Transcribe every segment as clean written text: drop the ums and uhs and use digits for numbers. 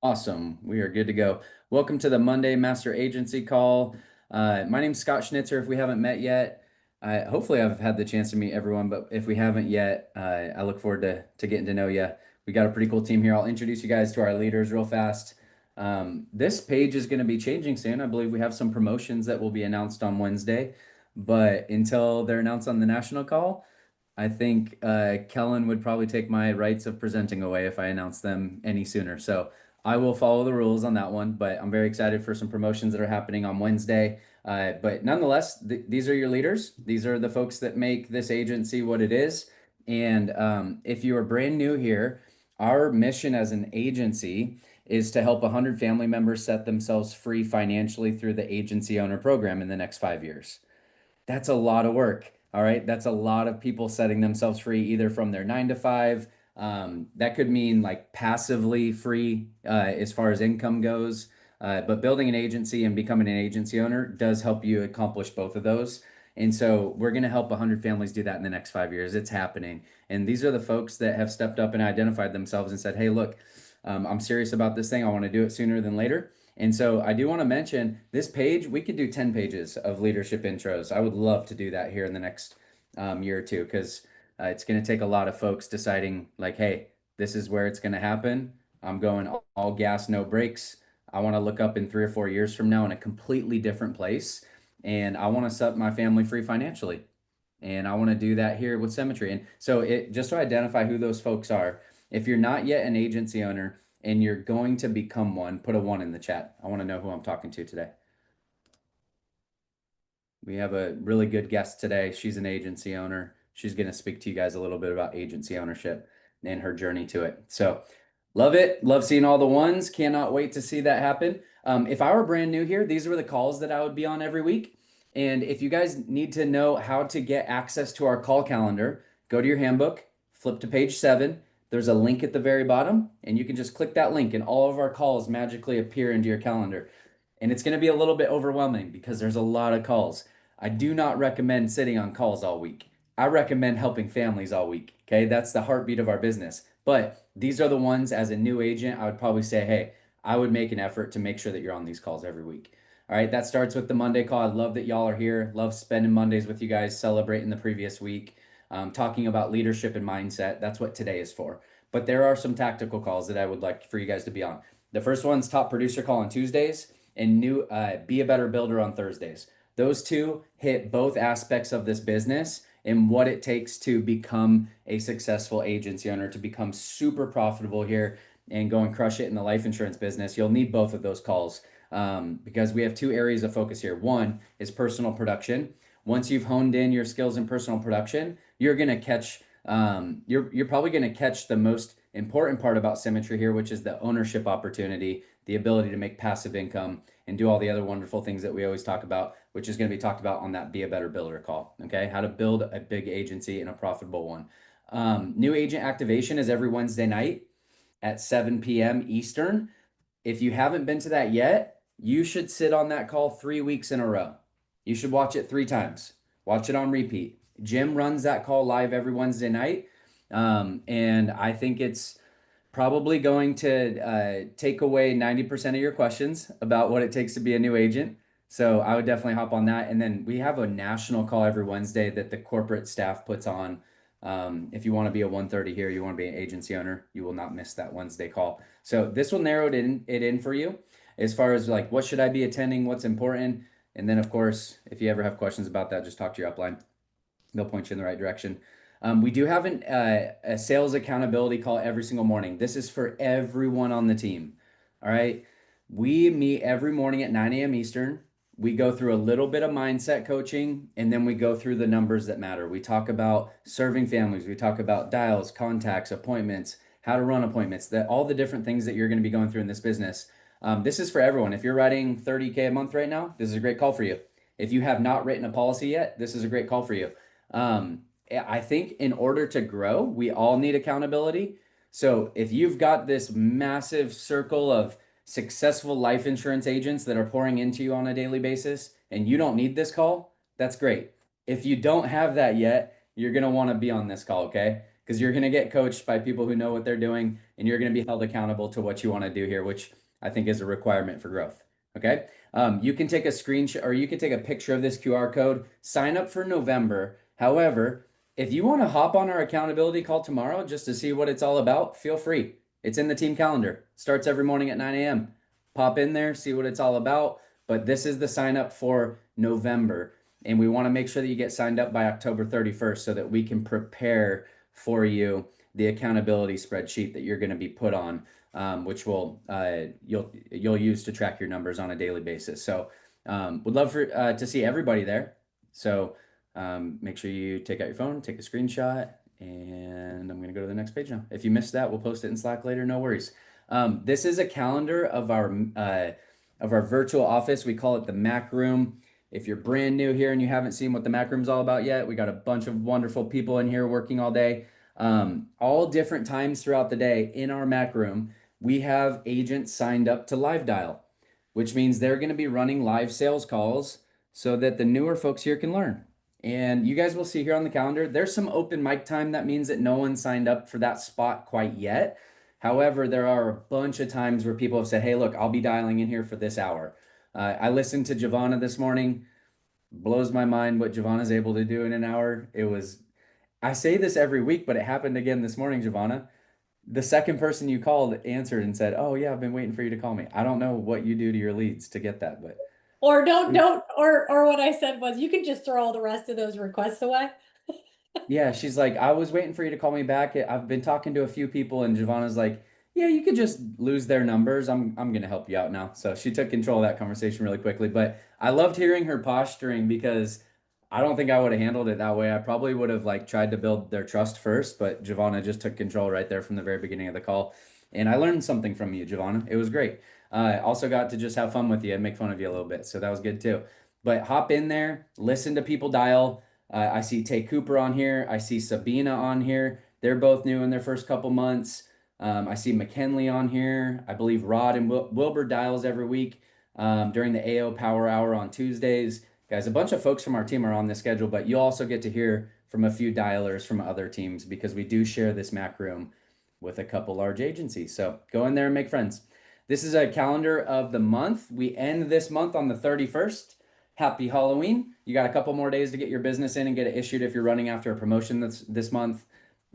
Awesome. We are good to go. Welcome to the Monday Master Agency Call. My name's Scott Schnitzer. If we haven't met yet, hopefully I've had the chance to meet everyone, but if we haven't yet, I look forward to getting to know you. We got a pretty cool team here. I'll introduce you guys to our leaders real fast. This page is going to be changing soon. I believe we have some promotions that will be announced on Wednesday, but until they're announced on the national call, I think Kellen would probably take my rights of presenting away if I announce them any sooner. So I will follow the rules on that one, but I'm very excited for some promotions that are happening on Wednesday. But nonetheless, these are your leaders. These are the folks that make this agency what it is. And if you are brand new here, our mission as an agency is to help 100 family members set themselves free financially through the agency owner program in the next 5 years. That's a lot of work. All right. That's a lot of people setting themselves free either from their 9 to 5. That could mean like passively free as far as income goes. But building an agency and becoming an agency owner does help you accomplish both of those. And so we're going to help 100 families do that in the next 5 years. It's happening. And these are the folks that have stepped up and identified themselves and said, hey, look, I'm serious about this thing. I want to do it sooner than later. And so I do want to mention this page, we could do 10 pages of leadership intros. I would love to do that here in the next year or two because it's going to take a lot of folks deciding, like, hey, this is where it's going to happen. I'm going all gas, no brakes. I want to look up in 3 or 4 years from now in a completely different place. And I want to set my family free financially. And I want to do that here with Symmetry. And so it just to identify who those folks are, if you're not yet an agency owner and you're going to become one, put a one in the chat. I want to know who I'm talking to today. We have a really good guest today. She's an agency owner. She's going to speak to you guys a little bit about agency ownership and her journey to it. So, love it. Love seeing all the ones. Cannot wait to see that happen. If I were brand new here, these were the calls that I would be on every week. And if you guys need to know how to get access to our call calendar, go to your handbook, flip to page 7. There's a link at the very bottom, and you can just click that link, and all of our calls magically appear into your calendar. And it's going to be a little bit overwhelming because there's a lot of calls. I do not recommend sitting on calls all week. I recommend helping families all week. Okay. That's the heartbeat of our business. But these are the ones as a new agent, I would probably say, hey, I would make an effort to make sure that you're on these calls every week. All right. That starts with the Monday call. I love that y'all are here. Love spending Mondays with you guys, celebrating the previous week, talking about leadership and mindset. That's what today is for. But there are some tactical calls that I would like for you guys to be on. The first one's top producer call on Tuesdays and new be a better builder on Thursdays. Those two hit both aspects of this business and what it takes to become a successful agency owner, to become super profitable here and go and crush it in the life insurance business. You'll need both of those calls because we have two areas of focus here. One is personal production. Once you've honed in your skills in personal production, you're going to catch you're probably going to catch the most important part about Symmetry here, which is the ownership opportunity, the ability to make passive income and do all the other wonderful things that we always talk about, which is going to be talked about on that Be a Better Builder call. Okay. How to build a big agency and a profitable one. New agent activation is every Wednesday night at 7 p.m. Eastern. If you haven't been to that yet, you should sit on that call 3 weeks in a row. You should watch it 3 times. Watch it on repeat. Jim runs that call live every Wednesday night. And I think it's probably going to take away 90% of your questions about what it takes to be a new agent. So I would definitely hop on that. And then we have a national call every Wednesday that the corporate staff puts on. If you want to be a 130 here, you want to be an agency owner, you will not miss that Wednesday call. So this will narrow it in for you as far as like what should I be attending, what's important. And then of course, if you ever have questions about that, just talk to your upline. They'll point you in the right direction. We do have a sales accountability call every single morning. This is for everyone on the team. All right. We meet every morning at 9 a.m. Eastern. We go through a little bit of mindset coaching and then we go through the numbers that matter. We talk about serving families. We talk about dials, contacts, appointments, how to run appointments, that all the different things that you're going to be going through in this business. This is for everyone. If you're writing 30K a month right now, this is a great call for you. If you have not written a policy yet, this is a great call for you. I think in order to grow, we all need accountability. So if you've got this massive circle of successful life insurance agents that are pouring into you on a daily basis and you don't need this call, that's great. If you don't have that yet, you're going to want to be on this call, okay? because you're going to get coached by people who know what they're doing, and you're going to be held accountable to what you want to do here, which I think is a requirement for growth. Okay. You can take a screenshot or you can take a picture of this QR code, sign up for November. However, if you want to hop on our accountability call tomorrow just to see what it's all about, feel free. It's in the team calendar. Starts every morning at 9 a.m. Pop in there, see what it's all about. But this is the sign up for November. And we want to make sure that you get signed up by October 31st so that we can prepare for you the accountability spreadsheet that you're going to be put on, which will you'll use to track your numbers on a daily basis. So would love for to see everybody there. So make sure you take out your phone, take a screenshot, and I'm going to go to the next page now. If you missed that, we'll post it in Slack later. No worries. This is a calendar of our virtual office. We call it the Mac Room. If you're brand new here and you haven't seen what the Mac Room's all about yet, we got a bunch of wonderful people in here working all day. All different times throughout the day in our Mac Room, we have agents signed up to live dial, which means they're going to be running live sales calls so that the newer folks here can learn. And you guys will see here on the calendar, there's some open mic time. That means that no one signed up for that spot quite yet. However, there are a bunch of times where people have said, hey, look, I'll be dialing in here for this hour. I listened to Giovanna this morning. Blows my mind what Giovanna's able to do in an hour. I say this every week, but it happened again this morning, Giovanna. The second person you called answered and said, oh, yeah, I've been waiting for you to call me. I don't know what you do to your leads to get that, but. Or or what I said was, you can just throw all the rest of those requests away. Yeah, she's like, I was waiting for you to call me back. I've been talking to a few people, and Giovanna's like, yeah, you could just lose their numbers. I'm gonna help you out now. So she took control of that conversation really quickly. But I loved hearing her posturing because I don't think I would have handled it that way. I probably would have like tried to build their trust first, but Giovanna just took control right there from the very beginning of the call. And I learned something from you, Giovanna. It was great. I also got to just have fun with you and make fun of you a little bit. So that was good too. But hop in there, listen to people dial. I see Tay Cooper on here. I see Sabina on here. They're both new in their first couple months. I see McKinley on here. I believe Rod and Wilbur dials every week during the AO Power Hour on Tuesdays. Guys, a bunch of folks from our team are on this schedule, but you'll also get to hear from a few dialers from other teams because we do share this Mac room with a couple large agencies. So go in there and make friends. This is a calendar of the month. We end this month on the 31st. Happy Halloween. You got a couple more days to get your business in and get it issued if you're running after a promotion this month.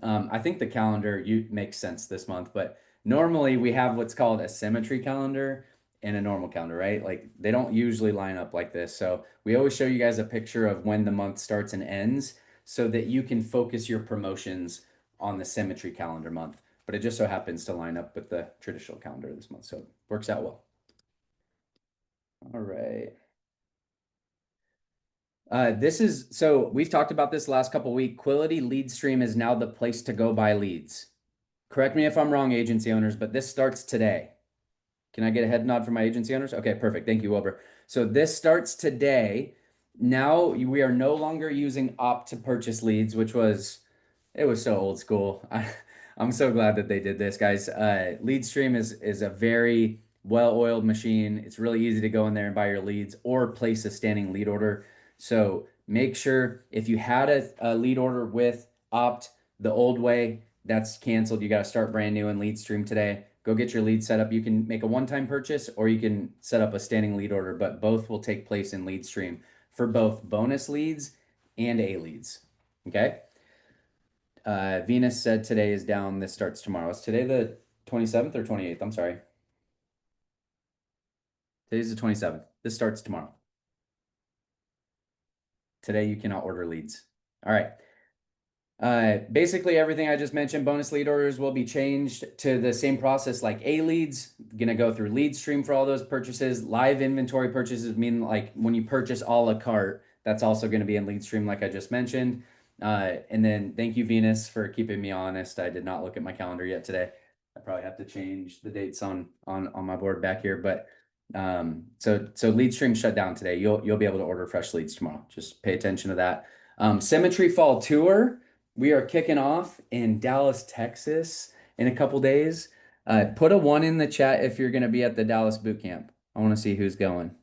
I think the calendar makes sense this month, but normally we have what's called a symmetry calendar and a normal calendar, right? Like they don't usually line up like this. So we always show you guys a picture of when the month starts and ends so that you can focus your promotions on the symmetry calendar month. But it just so happens to line up with the traditional calendar this month. So it works out well. All right. So we've talked about this the last couple of weeks. Quality lead stream is now the place to go buy leads. Correct me if I'm wrong, agency owners, but this starts today. Can I get a head nod from my agency owners? Okay, perfect. Thank you, Wilbur. So this starts today. Now we are no longer using opt to purchase leads, it was so old school. I'm so glad that they did this, guys. Lead stream is a very well-oiled machine. It's really easy to go in there and buy your leads or place a standing lead order. So make sure if you had a lead order with opt the old way, that's canceled. You got to start brand new in lead stream today. Go get your lead set up. You can make a one-time purchase or you can set up a standing lead order, but both will take place in lead stream for both bonus leads and A leads. Okay. Venus said today is down. This starts tomorrow. Is today the 27th or 28th? I'm sorry. Today's the 27th. This starts tomorrow. Today you cannot order leads. All right. Basically everything I just mentioned, bonus lead orders will be changed to the same process like A leads. Gonna go through lead stream for all those purchases. Live inventory purchases mean like when you purchase a la carte, that's also going to be in lead stream like I just mentioned. And then thank you, Venus, for keeping me honest. I did not look at my calendar yet today. I probably have to change the dates on my board back here, but so lead stream shut down today. You'll be able to order fresh leads tomorrow. Just pay attention to that. Symmetry Fall Tour. We are kicking off in Dallas, Texas in a couple days. Put a 1 in the chat if you're going to be at the Dallas boot camp. I want to see who's going.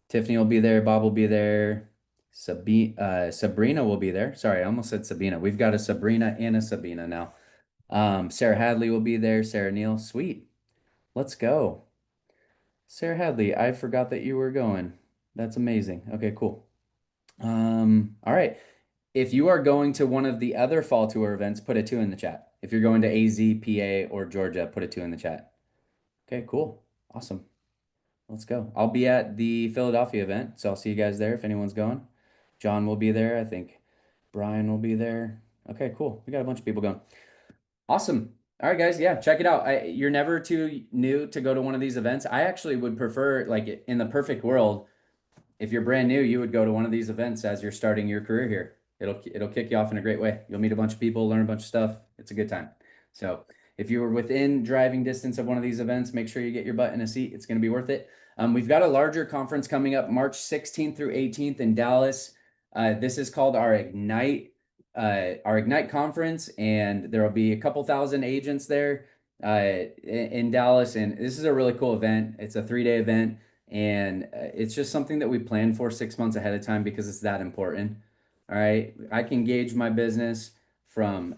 Tiffany will be there. Bob will be there. Sabrina will be there. Sorry, I almost said Sabina. We've got a Sabrina and a Sabina now. Sarah Hadley will be there. Sarah Neal. Sweet. Let's go. Sarah Hadley, I forgot that you were going. That's amazing. Okay, cool. All right. If you are going to one of the other fall tour events, put a two in the chat. If you're going to AZ, PA, or Georgia, put a two in the chat. Okay, cool. Awesome. Let's go. I'll be at the Philadelphia event, so I'll see you guys there if anyone's going. John will be there. I think Brian will be there. Okay, cool. We got a bunch of people going. Awesome. All right, guys. Yeah, check it out. You're never too new to go to one of these events. I actually would prefer, like, in the perfect world, if you're brand new, you would go to one of these events as you're starting your career here. It'll kick you off in a great way. You'll meet a bunch of people, learn a bunch of stuff. It's a good time. So if you were within driving distance of one of these events, make sure you get your butt in a seat. It's going to be worth it. We've got a larger conference coming up March 16th through 18th in Dallas. This is called our Ignite conference, and there will be a couple thousand agents there in Dallas. And this is a really cool event. It's a 3-day event. And it's just something that we plan for 6 months ahead of time because it's that important. All right. I can gauge my business from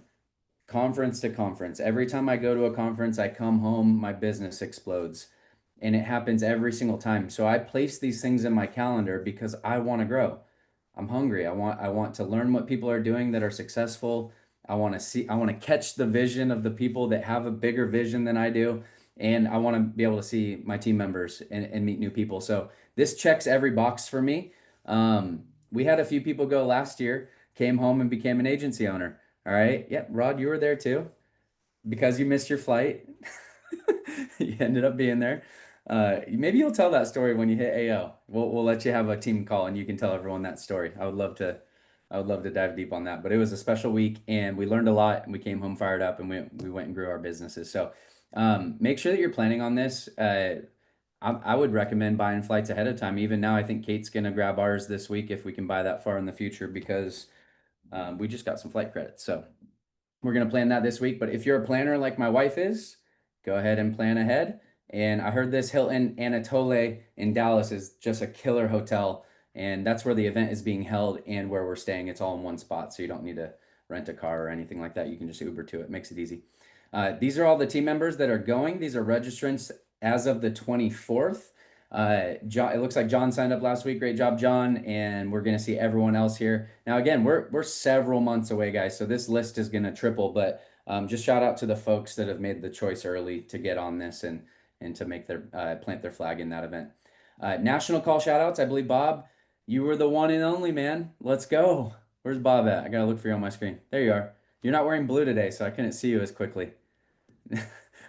conference to conference. Every time I go to a conference, I come home, my business explodes. And it happens every single time. So I place these things in my calendar because I want to grow. I'm hungry. I want to learn what people are doing that are successful. I want to catch the vision of the people that have a bigger vision than I do. And I want to be able to see my team members and meet new people. So this checks every box for me. We had a few people go last year, came home and became an agency owner. All right. Yep. Rod, you were there too because you missed your flight. You ended up being there. Maybe you'll tell that story when you hit AO. We'll let you have a team call and you can tell everyone that story. I would love to dive deep on that. But it was a special week and we learned a lot and we came home fired up and we went and grew our businesses. So make sure that you're planning on this. I would recommend buying flights ahead of time. Even now, I think Kate's gonna grab ours this week if we can buy that far in the future because we just got some flight credits. So we're going to plan that this week. But if you're a planner like my wife is, go ahead and plan ahead. And I heard this Hilton Anatole in Dallas is just a killer hotel. And that's where the event is being held and where we're staying. It's all in one spot. So you don't need to rent a car or anything like that. You can just Uber to it. Makes it easy. These are all the team members that are going. These are registrants as of the 24th. John, it looks like John signed up last week. Great job, John. And we're going to see everyone else here. Now, again, we're several months away, guys. So this list is going to triple, but just shout out to the folks that have made the choice early to get on this and to make their plant their flag in that event. National call shout outs. I believe, Bob, you were the one and only, man. Let's go. Where's Bob at? I got to look for you on my screen. There you are. You're not wearing blue today, so I couldn't see you as quickly.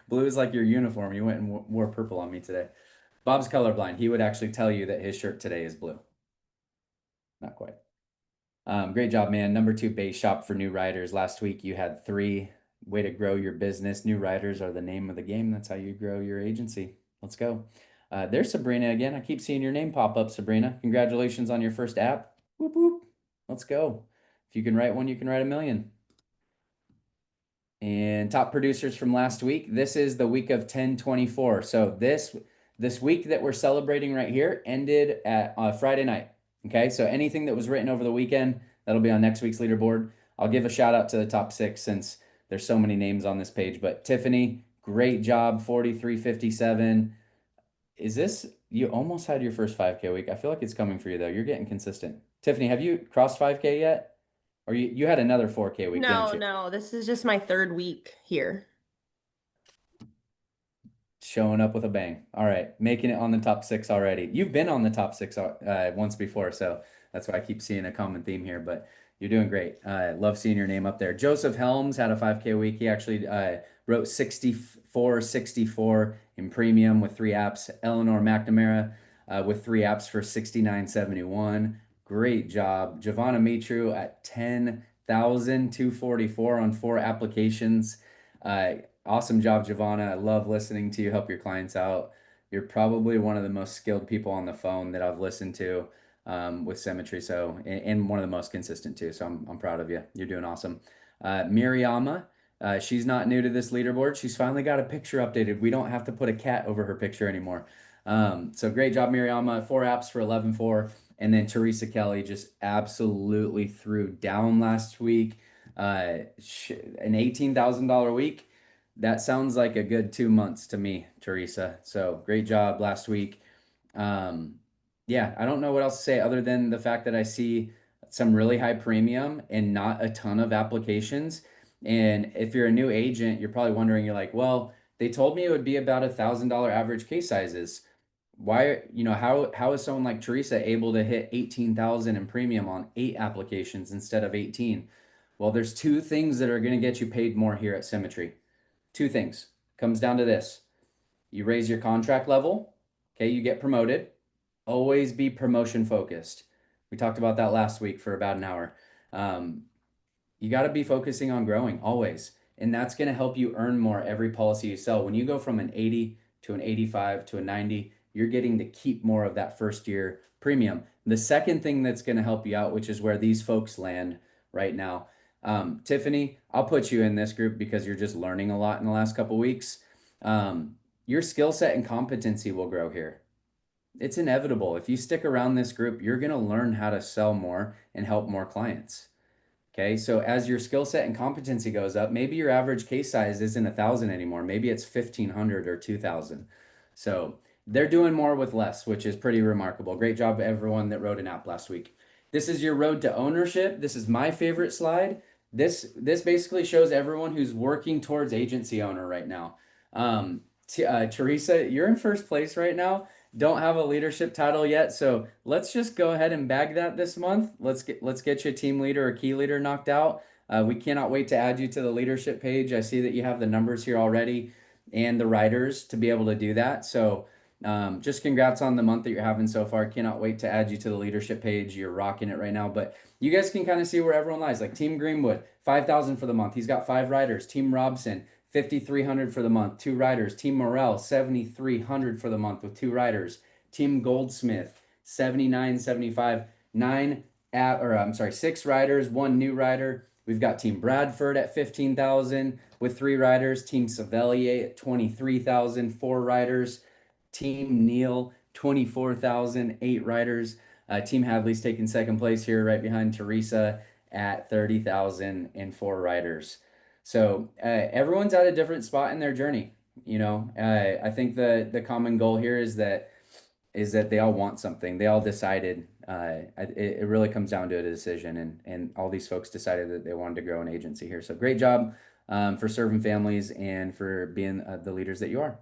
Blue is like your uniform. You went and wore purple on me today. Bob's colorblind. He would actually tell you that his shirt today is blue. Not quite. Great job, man. Number 2 base shop for new riders. Last week you had 3. Way to grow your business. New riders are the name of the game. That's how you grow your agency. Let's go. There's Sabrina again. I keep seeing your name pop up, Sabrina. Congratulations on your first app. Whoop, whoop. Let's go. If you can write one, you can write a million. And top producers from last week. This is the week of 10/24. So this week that we're celebrating right here ended at Friday night. Okay, so anything that was written over the weekend, that'll be on next week's leaderboard. I'll give a shout out to the top 6 since there's so many names on this page. But Tiffany, great job, 43.57. Is this, you almost had your first 5K week? I feel like it's coming for you though. You're getting consistent. Tiffany, have you crossed 5K yet? Or you had another 4K week, didn't No, you? no, this is just my third week here. Showing up with a bang. All right, making it on the top 6 already. You've been on the top 6 once before, so that's why I keep seeing a common theme here. But you're doing great. Love seeing your name up there. Joseph Helms had a 5K week. He actually wrote 64.64 in premium with 3 apps. Eleanor McNamara with 3 apps for 69.71. Great job. Giovanna Mitru at 10,244 on 4 applications. Awesome job, Giovanna. I love listening to you help your clients out. You're probably one of the most skilled people on the phone that I've listened to with Symmetry. So, and one of the most consistent too. So I'm proud of you. You're doing awesome. Miriama, she's not new to this leaderboard. She's finally got a picture updated. We don't have to put a cat over her picture anymore. So great job, Miriama. 4 apps for 11.4. And then Teresa Kelly just absolutely threw down last week. An $18,000 week. That sounds like a good 2 months to me, Teresa. So great job last week. Um, yeah, I don't know what else to say other than the fact that I see some really high premium and not a ton of applications. And if you're a new agent, you're probably wondering, you're like, well, they told me it would be about $1,000 average case sizes. Why, how is someone like Teresa able to hit 18,000 in premium on 8 applications instead of 18? Well, there's two things that are going to get you paid more here at Symmetry. Two things. Comes down to this. You raise your contract level, okay, you get promoted. Always be promotion focused. We talked about that last week for about an hour. Um, you got to be focusing on growing always. And that's going to help you earn more every policy you sell. When you go from an 80 to an 85 to a 90, you're getting to keep more of that first year premium. The second thing that's going to help you out, which is where these folks land right now. Tiffany, I'll put you in this group because you're just learning a lot in the last couple weeks. Your skill set and competency will grow here. It's inevitable. If you stick around this group, you're going to learn how to sell more and help more clients. Okay, so as your skill set and competency goes up, maybe your average case size isn't 1,000 anymore. Maybe it's 1,500 or 2,000. So they're doing more with less, which is pretty remarkable. Great job, everyone that wrote an app last week. This is your road to ownership. This is my favorite slide. This basically shows everyone who's working towards agency owner right now. Teresa, you're in first place right now. Don't have a leadership title yet, so let's just go ahead and bag that this month. Let's get you a team leader or key leader knocked out. We cannot wait to add you to the leadership page. I see that you have the numbers here already and the writers to be able to do that. So just congrats on the month that you're having so far. Cannot wait to add you to the leadership page. You're rocking it right now. But you guys can kind of see where everyone lies. Like Team Greenwood, 5,000 for the month. He's got 5 writers. Team Robson, 5,300 for the month, 2 writers. Team Morel, 7,300 for the month with 2 writers. Team Goldsmith, 79.75, 6 writers, 1 new writer. We've got Team Bradford at 15,000 with 3 writers. Team Savelier at 23,000, 4 writers. Team Neal, 24,000, 8 writers. Team Hadley's taking second place here, right behind Teresa at 30,000 and 4 writers. So everyone's at a different spot in their journey. I think the common goal here is that they all want something. They all decided. It really comes down to a decision, and all these folks decided that they wanted to grow an agency here. So great job for serving families and for being the leaders that you are.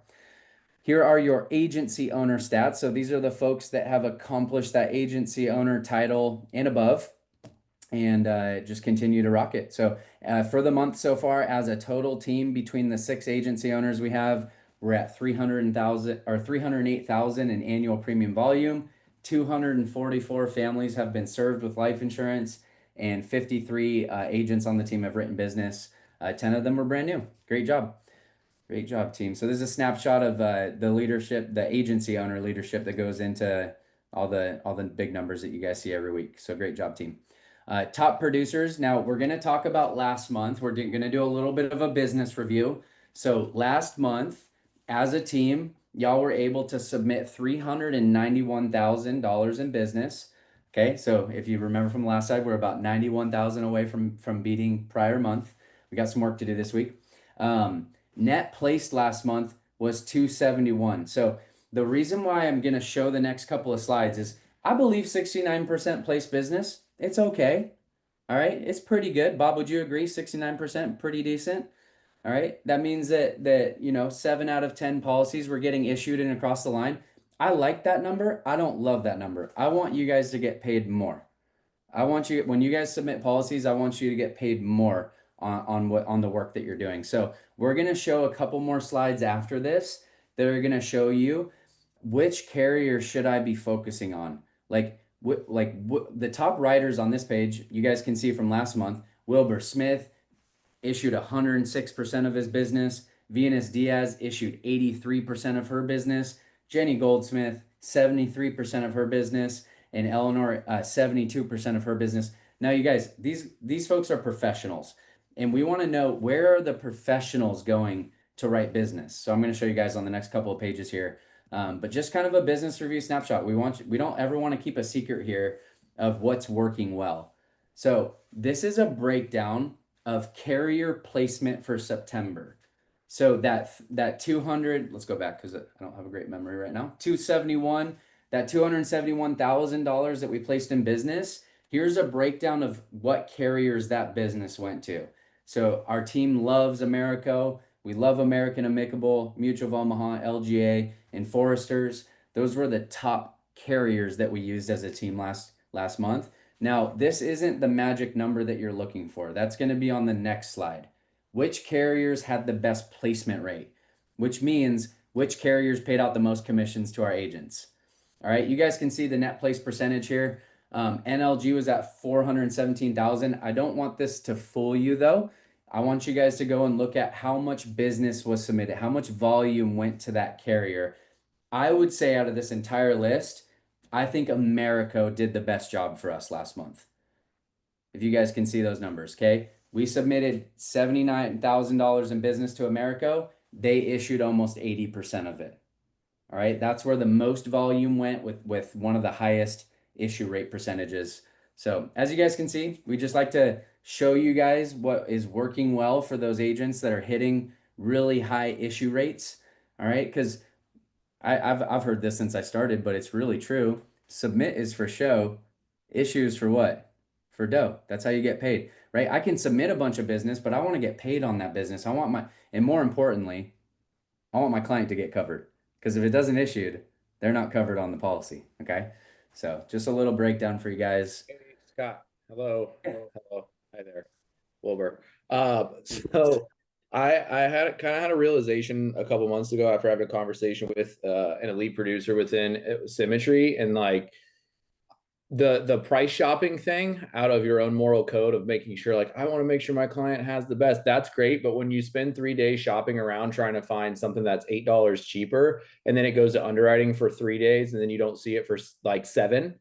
Here are your agency owner stats. So these are the folks that have accomplished that agency owner title and above, and just continue to rock it. So for the month so far, as a total team between the 6 agency owners we have, we're at 300,000 or 308,000 in annual premium volume. 244 families have been served with life insurance, and 53 agents on the team have written business. 10 of them were brand new. Great job. Great job, team. So this is a snapshot of the leadership, the agency owner leadership that goes into all the big numbers that you guys see every week. So great job, team. Top producers. Now we're going to talk about last month. We're going to do a little bit of a business review. So last month, as a team, y'all were able to submit $391,000 in business. Okay, so if you remember from the last slide, we're about 91,000 away from beating prior month. We got some work to do this week. Net placed last month was 271. So the reason why I'm going to show the next couple of slides is I believe 69% placed business. It's okay. All right. It's pretty good. Bob, would you agree? 69%, pretty decent. All right. That means that 7 out of 10 policies were getting issued and across the line. I like that number. I don't love that number. I want you guys to get paid more. I want you, when you guys submit policies, I want you to get paid more on the work that you're doing. So we're going to show a couple more slides after this that are going to show you which carrier should I be focusing on. The top writers on this page, you guys can see from last month. Wilbur Smith issued 106% of his business. Venus Diaz issued 83% of her business. Jenny Goldsmith, 73% of her business. And Eleanor, 72% of her business. Now, you guys, these folks are professionals, and we want to know, where are the professionals going to write business? So I'm going to show you guys on the next couple of pages here. But just kind of a business review snapshot. We don't ever want to keep a secret here of what's working well. So this is a breakdown of carrier placement for September. So that 200, let's go back because I don't have a great memory right now. 271, that $271,000 that we placed in business. Here's a breakdown of what carriers that business went to. So our team loves Americo. We love American Amicable, Mutual of Omaha, LGA, and Foresters. Those were the top carriers that we used as a team last month. Now, this isn't the magic number that you're looking for. That's going to be on the next slide. Which carriers had the best placement rate? Which means which carriers paid out the most commissions to our agents. All right, you guys can see the net place percentage here. NLG was at 417,000. I don't want this to fool you though. I want you guys to go and look at how much business was submitted, how much volume went to that carrier. I would say out of this entire list, I think Americo did the best job for us last month. If you guys can see those numbers, okay? We submitted $79,000 in business to Americo. They issued almost 80% of it. All right, that's where the most volume went with one of the highest issue rate percentages. So as you guys can see, we just like to show you guys what is working well for those agents that are hitting really high issue rates. All right, because I've heard this since I started, but it's really true. Submit is for show, issue is for what? For dough. That's how you get paid, right? I can submit a bunch of business, but I want to get paid on that business. And more importantly, I want my client to get covered because if it doesn't issued, they're not covered on the policy. Okay. So just a little breakdown for you guys. Hey, Scott. Hello. Hello. Hello. Hi there. Wilbur. So I had kind of had a realization a couple months ago after having a conversation with an elite producer within Symmetry, and like the price shopping thing out of your own moral code of making sure, like, I want to make sure my client has the best. That's great. But when you spend 3 days shopping around trying to find something that's $8 cheaper, and then it goes to underwriting for 3 days, and then you don't see it for like 7,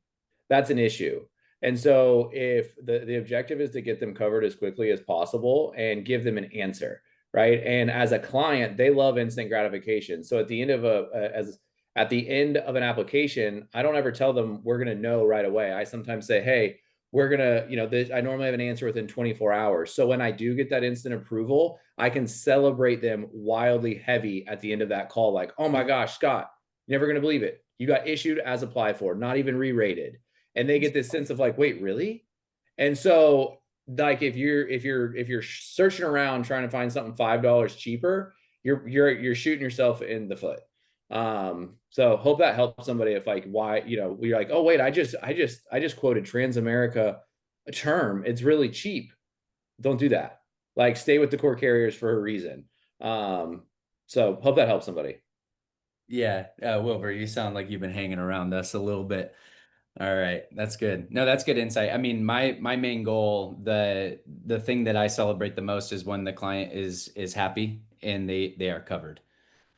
that's an issue. And so if the objective is to get them covered as quickly as possible and give them an answer, right? And as a client, they love instant gratification. So at the end of at the end of an application, I don't ever tell them we're going to know right away. I sometimes say, hey, we're going to, I normally have an answer within 24 hours. So when I do get that instant approval, I can celebrate them wildly heavy at the end of that call. Like, oh my gosh, Scott, you're never going to believe it. You got issued as applied for, not even re-rated. And they get this sense of like, wait, really? And so like, if you're searching around trying to find something $5 cheaper, you're shooting yourself in the foot. So hope that helps somebody. If like, why, we're like, oh wait, I just quoted Transamerica a term. It's really cheap. Don't do that. Like, stay with the core carriers for a reason. So hope that helps somebody. Yeah, Wilbur, you sound like you've been hanging around us a little bit. All right, that's good. No, that's good insight. I mean, my main goal, the thing that I celebrate the most is when the client is happy and they are covered,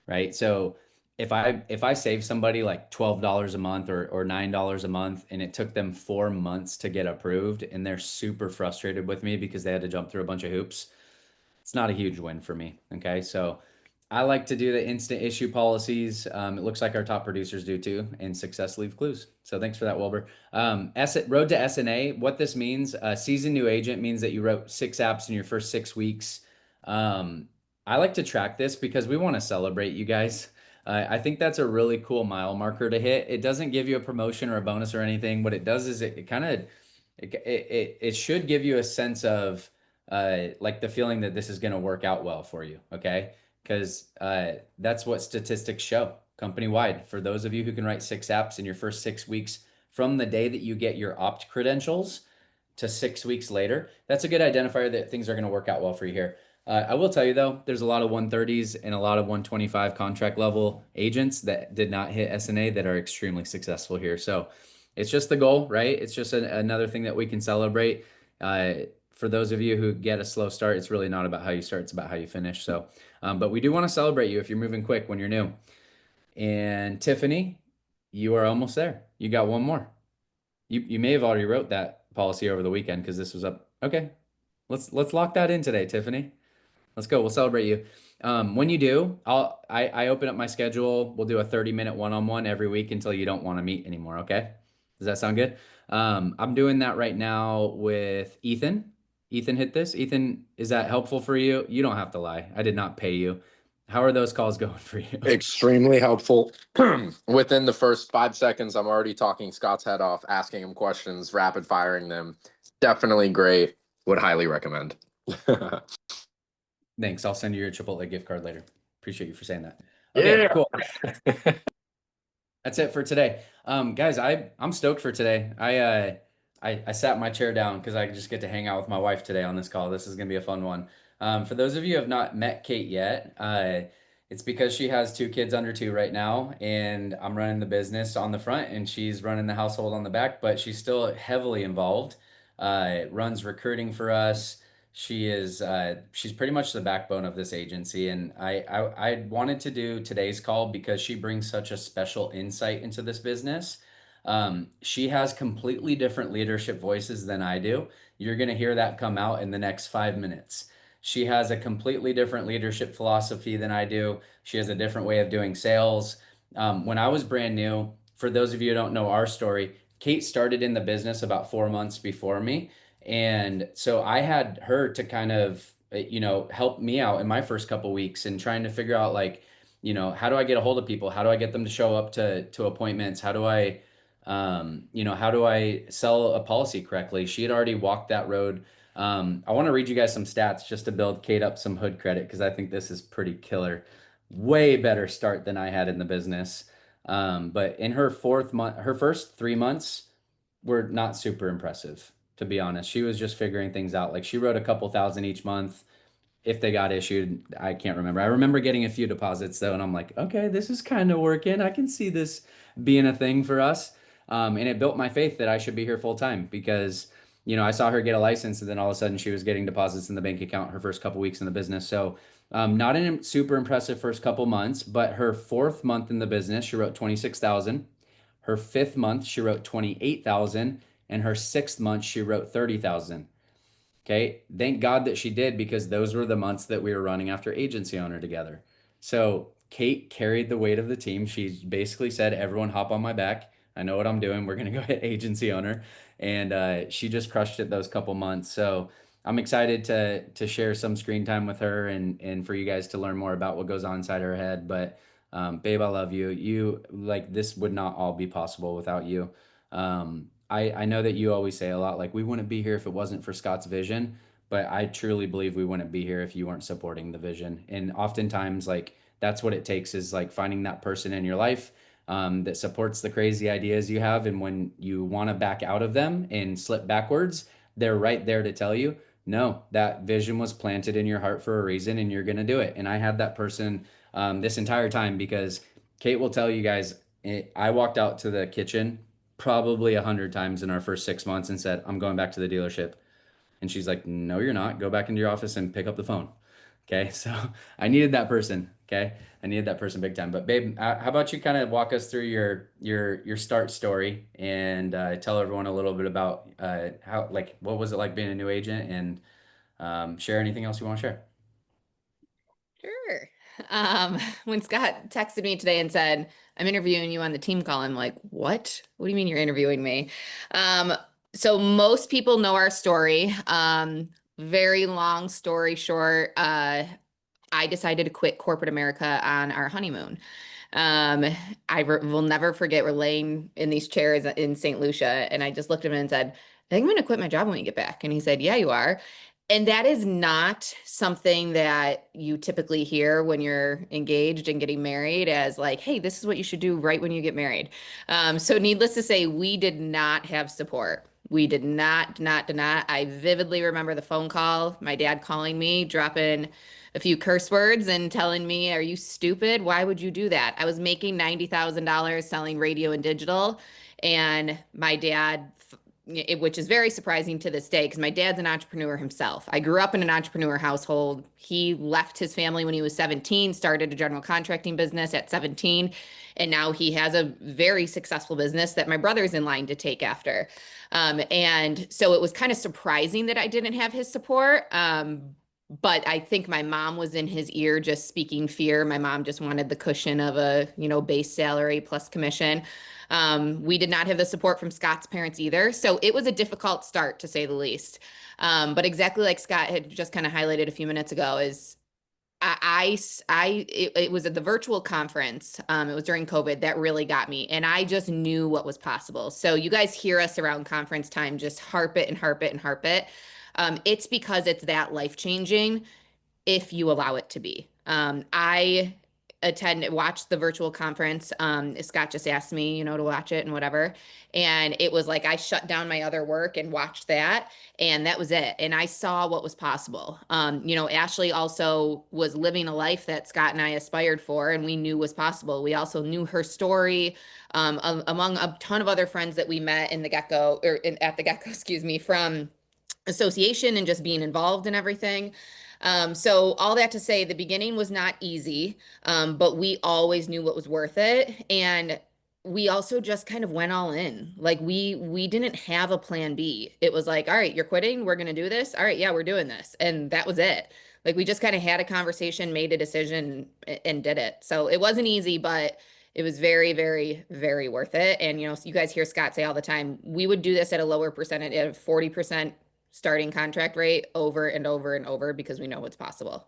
right? So if I save somebody like $12 a month or $9 a month and it took them 4 months to get approved and they're super frustrated with me because they had to jump through a bunch of hoops, it's not a huge win for me. Okay. So I like to do the instant issue policies. It looks like our top producers do too, and success leave clues. So thanks for that, Wilbur. Road to SNA. What this means, seasoned new agent means that you wrote 6 apps in your first 6 weeks. I like to track this because we want to celebrate you guys. I think that's a really cool mile marker to hit. It doesn't give you a promotion or a bonus or anything. What it does is it kind of it should give you a sense of like the feeling that this is going to work out well for you. Okay. Because that's what statistics show company wide. For those of you who can write 6 apps in your first 6 weeks from the day that you get your opt credentials to 6 weeks later, that's a good identifier that things are going to work out well for you here. I will tell you though, there's a lot of 130s and a lot of 125 contract level agents that did not hit SNA that are extremely successful here. So it's just the goal, right? It's just another thing that we can celebrate. For those of you who get a slow start, it's really not about how you start, it's about how you finish. So, but we do want to celebrate you if you're moving quick when you're new. And Tiffany, you are almost there. You got one more. You may have already wrote that policy over the weekend because this was up. Okay, let's lock that in today, Tiffany. Let's go. We'll celebrate you. When you do, I open up my schedule. We'll do a 30-minute one-on-one every week until you don't want to meet anymore. Okay. Does that sound good? I'm doing that right now with Ethan. Ethan hit this. Ethan, is that helpful for you? You don't have to lie. I did not pay you. How are those calls going for you? Extremely helpful. Within the first 5 seconds, I'm already talking Scott's head off, asking him questions, rapid firing them. Definitely great. Would highly recommend. Thanks. I'll send you your Chipotle gift card later. Appreciate you for saying that. Okay, Yeah. cool. That's it for today. Guys, I'm stoked for today. I sat my chair down because I just get to hang out with my wife today on this call. This is gonna be a fun one. For those of you who have not met Kate yet, it's because she has 2 kids under 2 right now, and I'm running the business on the front, and she's running the household on the back, but she's still heavily involved. Runs recruiting for us. She's pretty much the backbone of this agency, and I wanted to do today's call because she brings such a special insight into this business. She has completely different leadership voices than I do. You're going to hear that come out in the next 5 minutes. She has a completely different leadership philosophy than I do. She has a different way of doing sales. When I was brand new, for those of you who don't know our story, Kate started in the business about 4 months before me. And so I had her to kind of, help me out in my first couple weeks and trying to figure out like, how do I get a hold of people? How do I get them to show up to appointments? How do I sell a policy correctly? She had already walked that road. I want to read you guys some stats just to build Kate up some hood credit because I think this is pretty killer. Way better start than I had in the business. But in her 4th month, her first 3 months were not super impressive, to be honest. She was just figuring things out. Like she wrote a couple thousand each month. If they got issued, I can't remember. I remember getting a few deposits though, and I'm like, okay, this is kind of working. I can see this being a thing for us. And it built my faith that I should be here full time because, I saw her get a license and then all of a sudden she was getting deposits in the bank account her first couple weeks in the business. So, not a super impressive first couple months, but her 4th month in the business, she wrote 26,000. Her 5th month, she wrote 28,000, and her 6th month, she wrote 30,000. Okay. Thank God that she did because those were the months that we were running after agency owner together. So Kate carried the weight of the team. She basically said, everyone hop on my back. I know what I'm doing. We're going to go hit agency owner. And she just crushed it those couple months. So I'm excited to share some screen time with her and for you guys to learn more about what goes on inside her head. But babe, I love you. You like this would not all be possible without you. I know that you always say a lot like we wouldn't be here if it wasn't for Scott's vision, but I truly believe we wouldn't be here if you weren't supporting the vision. And oftentimes, like that's what it takes is like finding that person in your life that supports the crazy ideas you have. And when you want to back out of them and slip backwards, they're right there to tell you, no, that vision was planted in your heart for a reason and you're going to do it. And I had that person this entire time because Kate will tell you guys, I walked out to the kitchen probably 100 times in our first 6 months and said, I'm going back to the dealership. And she's like, no, you're not. Go back into your office and pick up the phone. Okay. So I needed that person. Okay. I needed that person big time. But babe, how about you kind of walk us through your start story and tell everyone a little bit about how, like, what was it like being a new agent and share anything else you want to share? Sure. When Scott texted me today and said, I'm interviewing you on the team call, I'm like, what? What do you mean you're interviewing me? So most people know our story. Very long story short, I decided to quit corporate America on our honeymoon. Will never forget, we're laying in these chairs in St. Lucia, and I just looked at him and said, I think I'm going to quit my job when we get back. And he said, yeah, you are. And that is not something that you typically hear when you're engaged and getting married as like, hey, this is what you should do right when you get married. So needless to say, we did not have support. We did not. I vividly remember the phone call, my dad calling me, dropping a few curse words and telling me, are you stupid? Why would you do that? I was making $90,000 selling radio and digital. And my dad, which is very surprising to this day because my dad's an entrepreneur himself. I grew up in an entrepreneur household. He left his family when he was 17, started a general contracting business at 17, and now he has a very successful business that my brother's in line to take after. And so it was kind of surprising that I didn't have his support. but I think my mom was in his ear just speaking fear. My mom just wanted the cushion of a, base salary plus commission. We did not have the support from Scott's parents either. So it was a difficult start to say the least. But exactly like Scott had just kind of highlighted a few minutes ago is it was at the virtual conference. It was during COVID that really got me, and I just knew what was possible. So you guys hear us around conference time, just harp it and harp it and harp it. It's because it's that life changing if you allow it to be. I watched the virtual conference. Scott just asked me, to watch it and whatever. And it was like I shut down my other work and watched that, and that was it. And I saw what was possible. Ashley also was living a life that Scott and I aspired for, and we knew was possible. We also knew her story, among a ton of other friends that we met in the get-go, at the get-go, excuse me, from association and just being involved in everything. So all that to say, the beginning was not easy, but we always knew what was worth it. And we also just kind of went all in. Like we didn't have a plan B. It was like, all right, you're quitting. We're going to do this. All right. Yeah, we're doing this. And that was it. Like we just kind of had a conversation, made a decision and did it. So it wasn't easy, but it was very, very, very worth it. And, you guys hear Scott say all the time, we would do this at a lower percentage, at a 40% starting contract rate over and over and over because we know what's possible.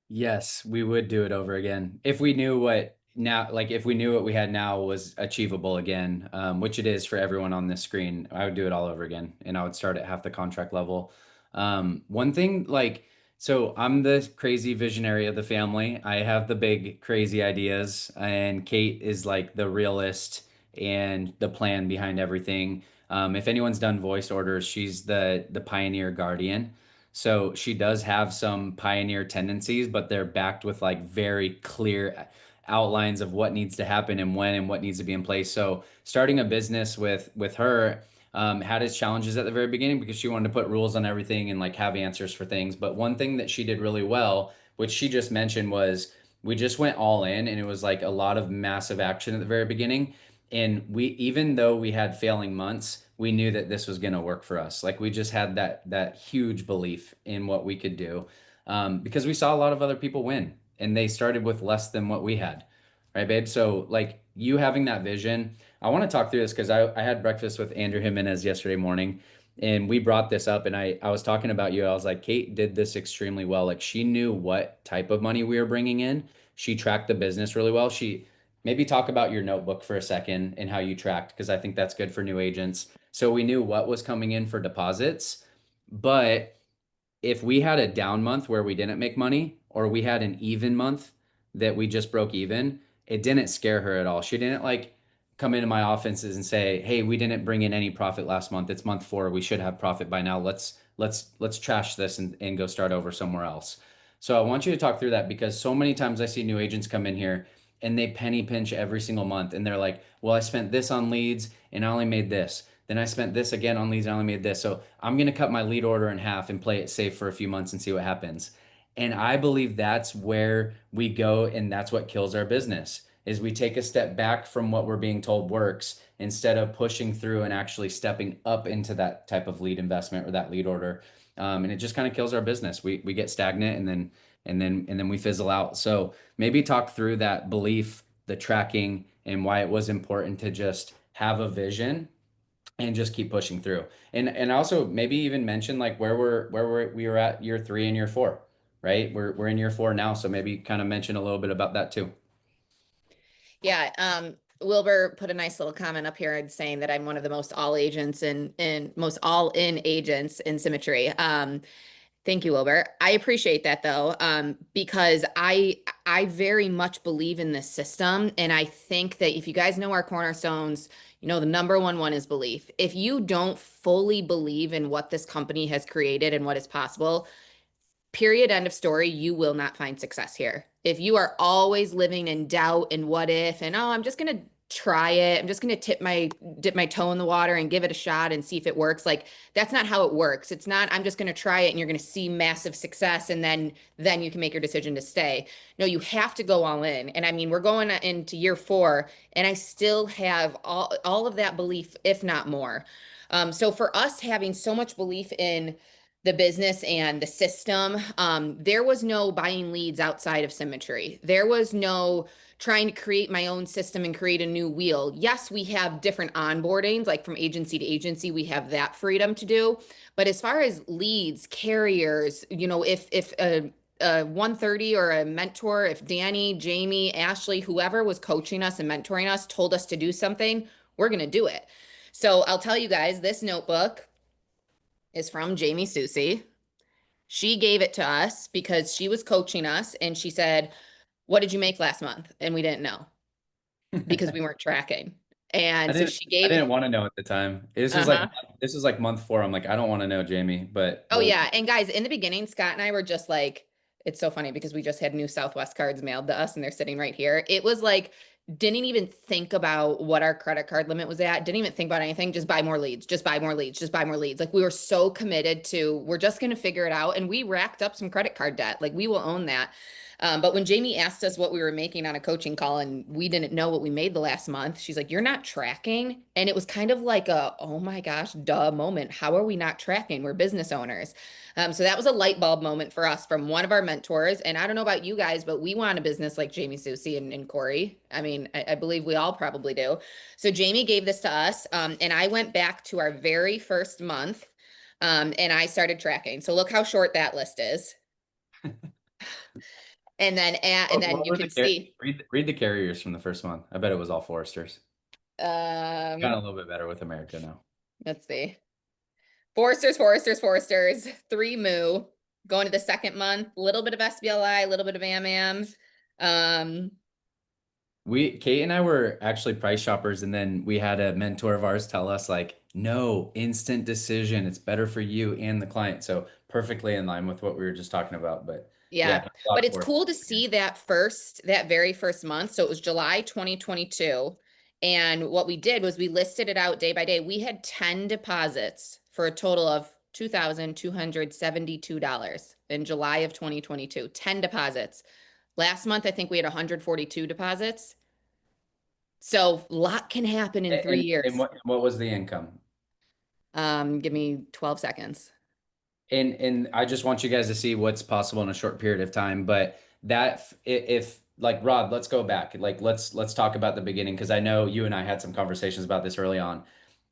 Yes, we would do it over again if we knew if we knew what we had now was achievable again, which it is for everyone on this screen. I would do it all over again, and I would start at half the contract level. One thing, so I'm the crazy visionary of the family. I have the big crazy ideas, and Kate is like the realist and the plan behind everything. If anyone's done voice orders, she's the pioneer guardian. So she does have some pioneer tendencies, but they're backed with like very clear outlines of what needs to happen and when and what needs to be in place. So starting a business with her had its challenges at the very beginning because she wanted to put rules on everything and like have answers for things. But one thing that she did really well, which she just mentioned, was we just went all in, and it was like a lot of massive action at the very beginning. And even though we had failing months, we knew that this was going to work for us. Like we just had that huge belief in what we could do, because we saw a lot of other people win, and they started with less than what we had, right, babe? So like you having that vision, I want to talk through this because I had breakfast with Andrew Jimenez yesterday morning, and we brought this up, and I was talking about you. I was like, Kate did this extremely well. Like she knew what type of money we were bringing in. She tracked the business really well. Maybe talk about your notebook for a second and how you tracked, because I think that's good for new agents. So we knew what was coming in for deposits, but if we had a down month where we didn't make money, or we had an even month that we just broke even, it didn't scare her at all. She didn't like come into my offices and say, "Hey, we didn't bring in any profit last month. It's month 4. We should have profit by now. Let's trash this and go start over somewhere else." So I want you to talk through that, because so many times I see new agents come in here and they penny pinch every single month, and they're like, "Well, I spent this on leads and I only made this. Then I spent this again on leads and I only made this. So I'm going to cut my lead order in half and play it safe for a few months and see what happens." And I believe that's where we go, and that's what kills our business, is we take a step back from what we're being told works instead of pushing through and actually stepping up into that type of lead investment or that lead order. And it just kind of kills our business. We get stagnant, and then we fizzle out. So maybe talk through that belief, the tracking, and why it was important to just have a vision and just keep pushing through. And also maybe even mention like we were at year 3 and year 4, right? We're in year 4 now, so maybe kind of mention a little bit about that too. Yeah. Wilbur put a nice little comment up here saying that I'm one of the most all agents and most all in agents in Symmetry. Thank you, Wilbur. I appreciate that though, because I very much believe in this system, and I think that if you guys know our cornerstones, the number one is belief. If you don't fully believe in what this company has created and what is possible, period, end of story, you will not find success here. If you are always living in doubt and what if, and I'm just going to try it, I'm just going to dip my toe in the water and give it a shot and see if it works. Like that's not how it works. It's not, I'm just going to try it and you're going to see massive success and then you can make your decision to stay. No, you have to go all in. And I mean, we're going into year 4 and I still have all of that belief, if not more. So for us having so much belief in the business and the system. There was no buying leads outside of Symmetry. There was no trying to create my own system and create a new wheel. Yes, we have different onboardings, like from agency to agency, we have that freedom to do. But as far as leads, carriers, if a 130 or a mentor, if Danny, Jamie, Ashley, whoever was coaching us and mentoring us told us to do something, we're going to do it. So I'll tell you guys, this notebook is from Jamie Susie. She gave it to us because she was coaching us and she said, "What did you make last month?" And we didn't know because we weren't tracking. And so she I gave didn't want to know at the time. uh-huh. This was like month 4. I'm like, I don't want to know, Jamie, but Oh yeah. And guys, in the beginning, Scott and I were just like, it's so funny because we just had new Southwest cards mailed to us and they're sitting right here. It was like, didn't even think about what our credit card limit was at. Didn't even think about anything. Just buy more leads, just buy more leads, just buy more leads. Like we were so committed to, we're just going to figure it out. And we racked up some credit card debt. Like we will own that. But when Jamie asked us what we were making on a coaching call and we didn't know what we made the last month, she's like, "You're not tracking." And it was kind of like a, oh my gosh, duh moment. How are we not tracking? We're business owners. So that was a light bulb moment for us from one of our mentors. And I don't know about you guys, but we want a business like Jamie Susie and Corey. I mean, I believe we all probably do. So Jamie gave this to us. And I went back to our very first month and I started tracking. So look how short that list is. And then what you were the can see. read the carriers from the first month. I bet it was all Foresters. Got a Um, little bit better with America now. let's see. Foresters, 3 Moo. Going to the second month, a little bit of SBLI, a little bit of AMAM. Um, Kate and I were actually price shoppers, and then we had a mentor of ours tell us like, no, instant decision. It's better for you and the client. So perfectly in line with what we were just talking about. But yeah, yeah, a lot but of it's Foresters. cool to see that very first month. So it was July 2022. And what we did was we listed it out day by day. We had 10 deposits for a total of $2,272 in July of 2022. 10 deposits. Last month, I think we had 142 deposits. So a lot can happen in 3 years. And what was the income? Give me 12 seconds. And I just want you guys to see what's possible in a short period of time. But that if like Rod, let's go back. Like let's talk about the beginning because I know you and I had some conversations about this early on.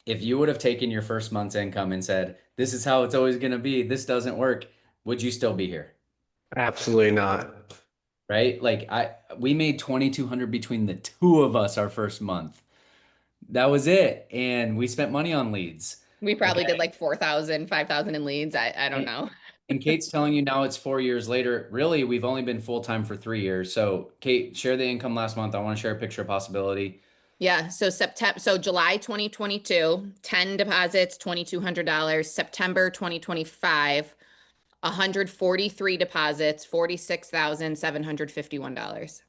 If you would have taken your first month's income and said, "This is how it's always going to be. This doesn't work," would you still be here? Absolutely not. Right? Like we made 2,200 between the two of us our first month. That was it, and we spent money on leads. We probably Okay. did like 4,000, 5,000 in leads. I don't know. And Kate's telling you now it's 4 years later. Really, we've only been full-time for 3 years. So Kate, share the income last month. I want to share a picture of possibility. Yeah. So July 2022, 10 deposits, $2,200. September 2025, 143 deposits, $46,751.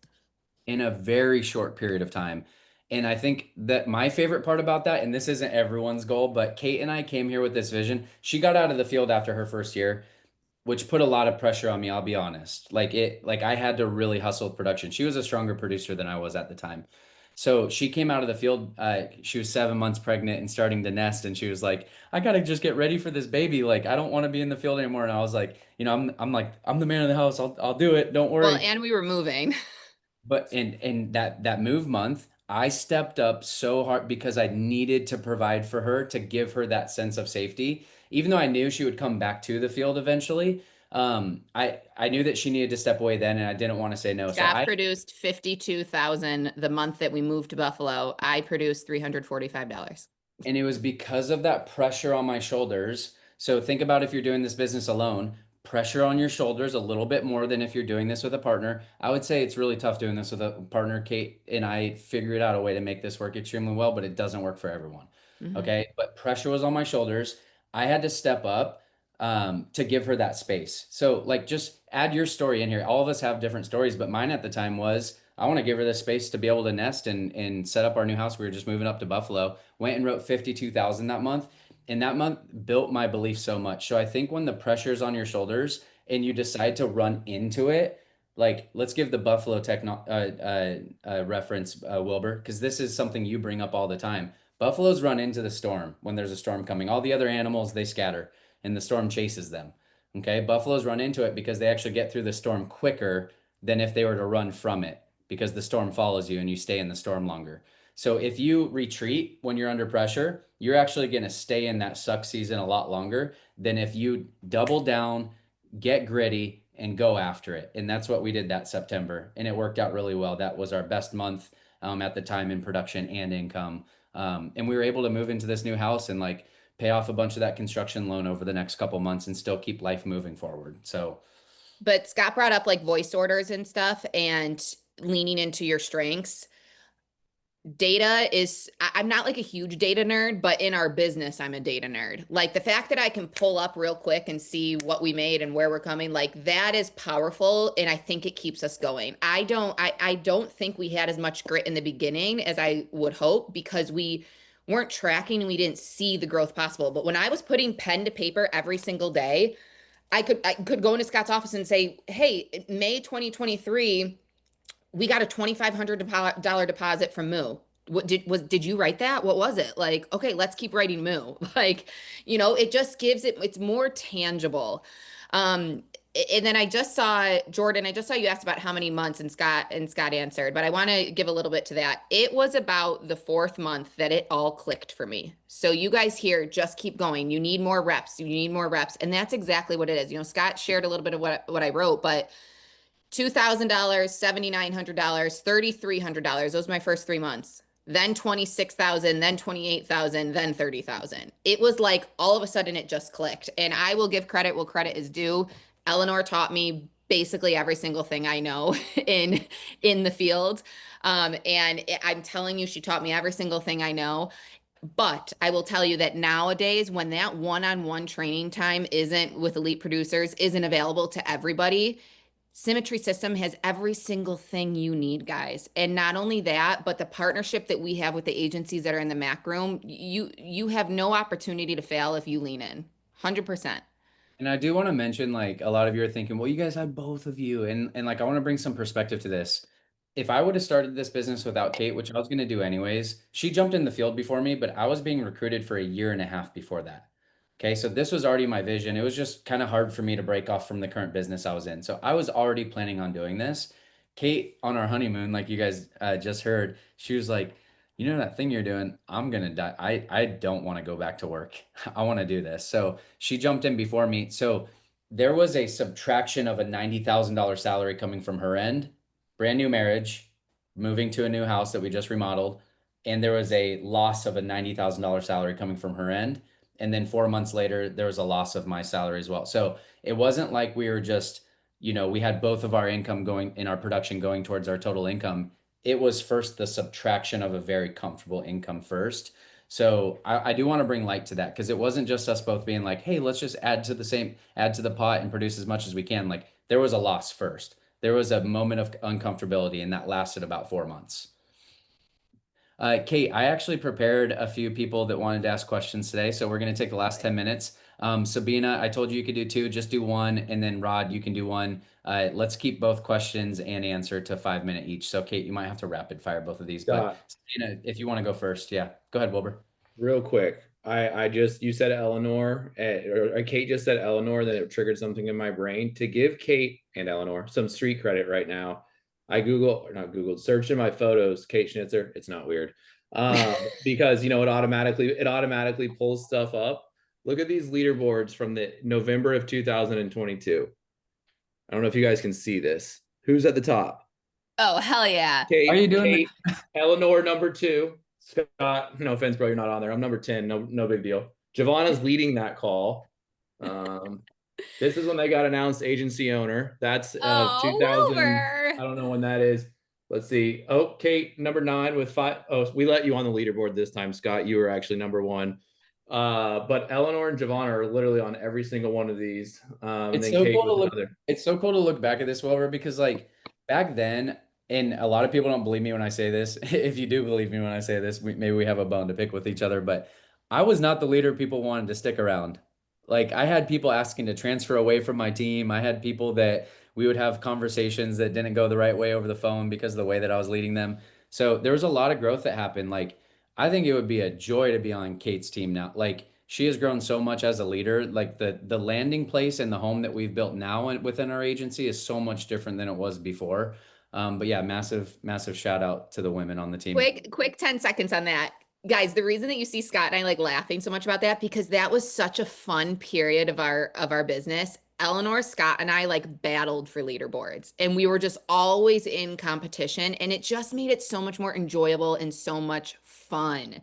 In a very short period of time. And I think that my favorite part about that, and this isn't everyone's goal, but Kate and I came here with this vision. She got out of the field after her first year, which put a lot of pressure on me, I'll be honest. Like I had to really hustle with production. She was a stronger producer than I was at the time. So she came out of the field. She was 7 months pregnant and starting to nest, and she was like, "I gotta just get ready for this baby. Like, I don't want to be in the field anymore." And I was like, I'm the man of the house. I'll do it. Don't worry. Well, and we were moving. But in that move month, I stepped up so hard because I needed to provide for her to give her that sense of safety. Even though I knew she would come back to the field eventually, I knew that she needed to step away then, and I didn't want to say no. Scott produced 52,000 the month that we moved to Buffalo. I produced $345. And it was because of that pressure on my shoulders. So think about if you're doing this business alone, pressure on your shoulders a little bit more than if you're doing this with a partner. I would say it's really tough doing this with a partner. Kate and I figured out a way to make this work extremely well, but it doesn't work for everyone. Mhm. Okay. But pressure was on my shoulders. I had to step up to give her that space. So like just add your story in here. All of us have different stories, but mine at the time was I want to give her this space to be able to nest and set up our new house. We were just moving up to Buffalo, went and wrote 52,000 that month. And that month built my belief so much. So I think when the pressure's on your shoulders and you decide to run into it, like let's give the Buffalo reference, Wilbur, because this is something you bring up all the time. Buffaloes run into the storm when there's a storm coming. All the other animals, they scatter. and the storm chases them. Okay. Buffaloes run into it because they actually get through the storm quicker than if they were to run from it, because the storm follows you and you stay in the storm longer. So if you retreat when you're under pressure, you're actually going to stay in that suck season a lot longer than if you double down, get gritty, and go after it. And that's what we did that September. And it worked out really well. That was our best month at the time in production and income. And we were able to move into this new house and like pay off a bunch of that construction loan over the next couple months and still keep life moving forward. So, But Scott brought up like voice orders and stuff and leaning into your strengths. Data is, I'm not like a huge data nerd, but in our business, I'm a data nerd. Like the fact that I can pull up real quick and see what we made and where we're coming, like that is powerful. And I think it keeps us going. I don't think we had as much grit in the beginning as I would hope, because we weren't tracking and we didn't see the growth possible. But when I was putting pen to paper every single day, I could go into Scott's office and say, hey, May 2023, we got a $2,500 deposit from Moo. Did you write that? What was it? Like, okay, let's keep writing Moo. Like, it just it's more tangible. And then I just saw Jordan, I just saw you asked about how many months, and Scott answered, but I want to give a little bit to that. It was about the 4th month that it all clicked for me. So you guys here, just keep going. You need more reps. You need more reps. And that's exactly what it is. Scott shared a little bit of what I wrote, but $2,000, $7,900, $3,300. Those were my first 3 months. Then 26,000, then 28,000, then 30,000. It was like all of a sudden it just clicked. And I will give credit where credit is due. Eleanor taught me basically every single thing I know in the field. And I'm telling you, she taught me every single thing I know. But I will tell you that nowadays, when that one-on-one training time isn't with elite producers, isn't available to everybody, Symmetry System has every single thing you need, guys. And not only that, but the partnership that we have with the agencies that are in the MAC room, you have no opportunity to fail if you lean in. 100%. and I do want to mention, like, a lot of you are thinking, well, you guys have both of you. And like, I want to bring some perspective to this. If I would have started this business without Kate, which I was going to do anyways, she jumped in the field before me, but I was being recruited for a year and a half before that. Okay. So this was already my vision. It was just kind of hard for me to break off from the current business I was in. So I was already planning on doing this. Kate, on our honeymoon, like you guys just heard, she was like, that thing you're doing, I'm gonna die. I don't want to go back to work. I want to do this. So she jumped in before me. So there was a subtraction of a $90,000 salary coming from her end, brand new marriage, moving to a new house that we just remodeled, and there was a loss of a $90,000 salary coming from her end. And then 4 months later, there was a loss of my salary as well. So it wasn't like we were just, we had both of our income going in our production going towards our total income. It was first the subtraction of a very comfortable income first. So I do want to bring light to that, because it wasn't just us both being like, hey, let's just add to the pot and produce as much as we can. Like, there was a loss first. There was a moment of uncomfortability, and that lasted about 4 months. Kate, I actually prepared a few people that wanted to ask questions today. So we're going to take the last 10 minutes. Sabina, I told you could do 2, just do 1. And then Rod, you can do 1. Let's keep both questions and answer to 5 minute each. So Kate, you might have to rapid fire both of these, but Sabina, if you want to go first. Yeah, go ahead, Wilbur. Real quick. You said Eleanor, or Kate just said Eleanor, then it triggered something in my brain. To give Kate and Eleanor some street credit right now, I searched in my photos, Kate Schnitzer. It's not weird. Because it automatically pulls stuff up. Look at these leaderboards from the November of 2022. I don't know if you guys can see this. Who's at the top? Oh, hell yeah. Kate, Are you doing Kate, Eleanor, number 2. Scott, no offense, bro, you're not on there. I'm number 10. No big deal. Giovanna's leading that call. This is when they got announced agency owner. That's 2000. Wilbur. I don't know when that is. Let's see. Oh, Kate, number 9 with 5. Oh, we let you on the leaderboard this time, Scott. You were actually number 1. But Eleanor and Giovanna are literally on every single one of these. It's so cool to look back at this, Wilbur, because like back then, and a lot of people don't believe me when I say this. If you do believe me when I say this, maybe we have a bone to pick with each other, but I was not the leader people wanted to stick around. Like, I had people asking to transfer away from my team. I had people that we would have conversations that didn't go the right way over the phone because of the way that I was leading them. So there was a lot of growth that happened. Like, I think it would be a joy to be on Kate's team now. Like, she has grown so much as a leader. Like the landing place and the home that we've built now within our agency is so much different than it was before. But yeah, massive shout out to the women on the team. Quick 10 seconds on that. Guys, the reason that you see Scott and I like laughing so much about that, because that was such a fun period of our business. Eleanor, Scott, and I like battled for leaderboards, and we were just always in competition, and it just made it so much more enjoyable and so much fun.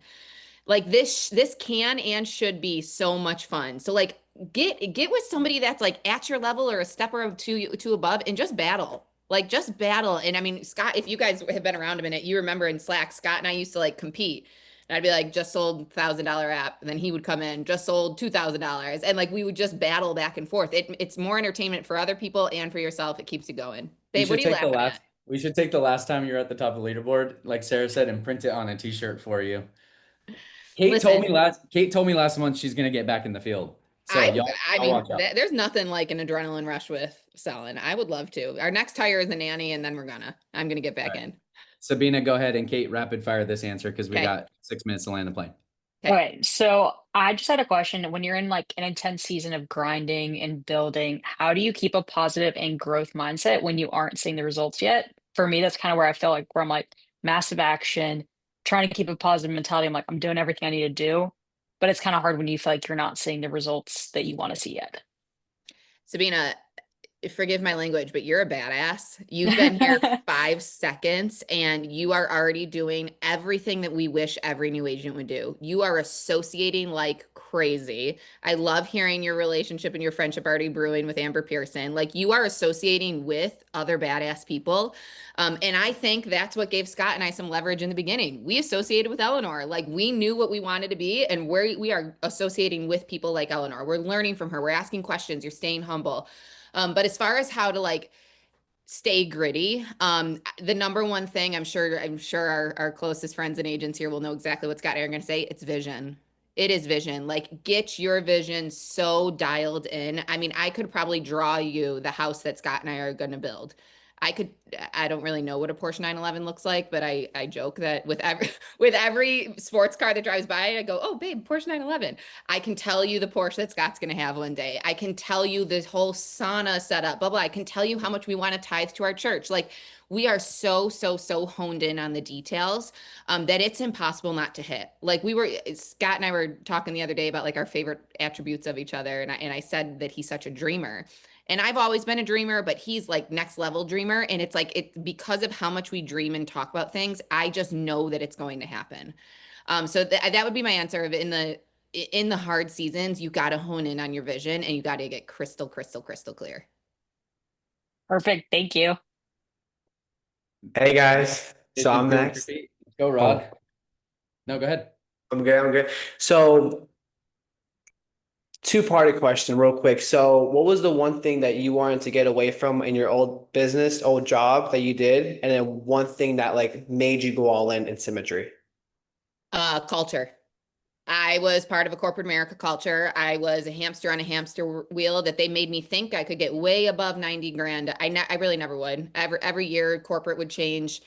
Like this can and should be so much fun. So like get with somebody that's like at your level or a step or two above, and just battle. Like just battle. And I mean, Scott, if you guys have been around a minute, you remember in Slack, Scott and I used to like compete. And I'd be like, just sold $1,000 app. And then he would come in, just sold $2,000. And like we would just battle back and forth. It's more entertainment for other people and for yourself. It keeps you going. Babe, what are you laughing at? We should take the last time you're at the top of the leaderboard, like Sarah said, and print it on a t-shirt for you. Kate told me last month she's gonna get back in the field. So I y'all mean, watch out. there's nothing like an adrenaline rush with selling. I would love to. Our next hire is a nanny, and then I'm gonna get back in. Sabina, go ahead, and Kate, rapid fire this answer because we Okay. got 6 minutes to land the plane. Okay, so I just had a question. When you're in like an intense season of grinding and building, how do you keep a positive and growth mindset when you aren't seeing the results yet? For me, that's kind of where I feel like where I'm like massive action, trying to keep a positive mentality. I'm like, I'm doing everything I need to do, but it's kind of hard when you feel like you're not seeing the results that you want to see yet. Sabina, forgive my language, but you're a badass. You've been here 5 seconds and you are already doing everything that we wish every new agent would do. You are associating like crazy. I love hearing your relationship and your friendship already brewing with Amber Pearson. Like you are associating with other badass people. And I think that's what gave Scott and I some leverage in the beginning. We associated with Eleanor. Like we knew what we wanted to be, and we are associating with people like Eleanor. We're learning from her. We're asking questions. You're staying humble. But as far as how to like stay gritty, the number one thing I'm sure our closest friends and agents here will know exactly what Scott and I are going to say. It's vision. It is vision. Like get your vision so dialed in. I mean, I could probably draw you the house that Scott and I are going to build. I don't really know what a Porsche 911 looks like, but I joke that with every sports car that drives by, I go, oh, babe, Porsche 911. I can tell you the Porsche that Scott's going to have one day. I can tell you this whole sauna setup, blah, blah. I can tell you how much we want to tithe to our church. Like we are so honed in on the details that it's impossible not to hit. Like Scott and I were talking the other day about like our favorite attributes of each other. And I said that he's such a dreamer. And I've always been a dreamer, but he's like next level dreamer. And it's like, because of how much we dream and talk about things, I just know that it's going to happen. So that would be my answer. In the hard seasons, you got to hone in on your vision and you got to get crystal clear. Perfect. Thank you. Hey guys, so I'm next. Go, Rod. No, go ahead. I'm good. So two-parted question real quick. So what was the one thing that you wanted to get away from in your old job that you did? And then one thing that like made you go all in Symmetry? Culture. I was part of a corporate America culture. I was a hamster on a hamster wheel that they made me think I could get way above 90 grand. I really never would. Every year corporate would change,